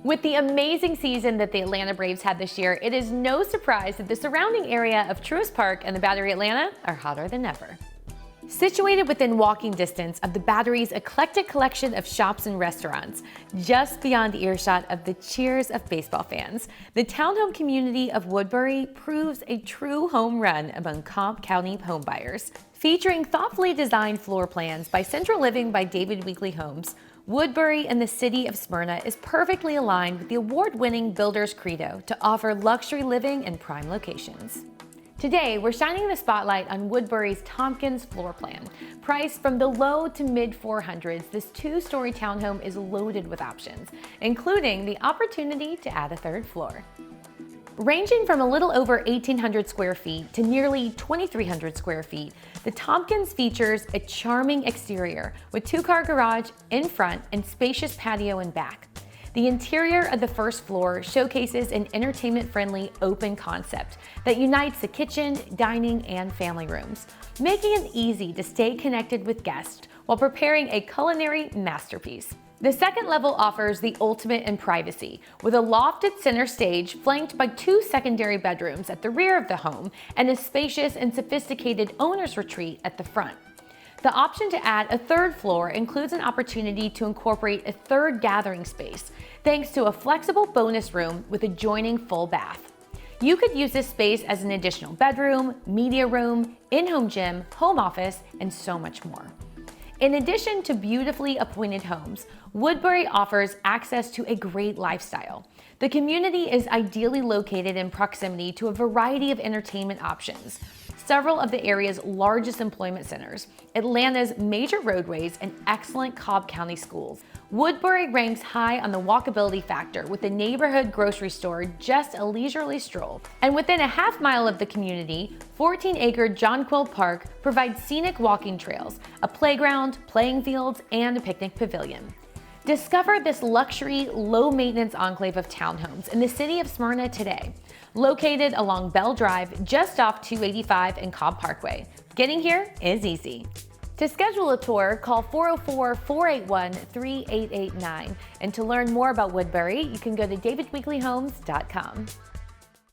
With the amazing season that the Atlanta Braves had this year, it is no surprise that the surrounding area of Truist Park and the Battery Atlanta are hotter than ever. Situated within walking distance of the Battery's eclectic collection of shops and restaurants, just beyond earshot of the cheers of baseball fans, the townhome community of Woodbury proves a true home run among Cobb County homebuyers. Featuring thoughtfully designed floor plans by Central Living by David Weekley Homes, Woodbury and the city of Smyrna is perfectly aligned with the award-winning builder's credo to offer luxury living in prime locations. Today, we're shining the spotlight on Woodbury's Tompkins floor plan. Priced from the low to mid 400s, this two-story townhome is loaded with options, including the opportunity to add a third floor. Ranging from a little over 1,800 square feet to nearly 2,300 square feet, the Tompkins features a charming exterior with two-car garage in front and spacious patio in back. The interior of the first floor showcases an entertainment-friendly open concept that unites the kitchen, dining, and family rooms, making it easy to stay connected with guests while preparing a culinary masterpiece. The second level offers the ultimate in privacy, with a lofted center stage flanked by two secondary bedrooms at the rear of the home and a spacious and sophisticated owner's retreat at the front. The option to add a third floor includes an opportunity to incorporate a third gathering space, thanks to a flexible bonus room with adjoining full bath. You could use this space as an additional bedroom, media room, in-home gym, home office, and so much more. In addition to beautifully appointed homes, Woodbury offers access to a great lifestyle. The community is ideally located in proximity to a variety of entertainment options, several of the area's largest employment centers, Atlanta's major roadways, and excellent Cobb County schools. Woodbury ranks high on the walkability factor, with the neighborhood grocery store just a leisurely stroll. And within a half mile of the community, 14-acre Jonquil Park provides scenic walking trails, a playground, playing fields, and a picnic pavilion. Discover this luxury, low-maintenance enclave of townhomes in the city of Smyrna today. Located along Bell Drive, just off 285 and Cobb Parkway. Getting here is easy. To schedule a tour, call 404-481-3889. And to learn more about Woodbury, you can go to davidweekleyhomes.com.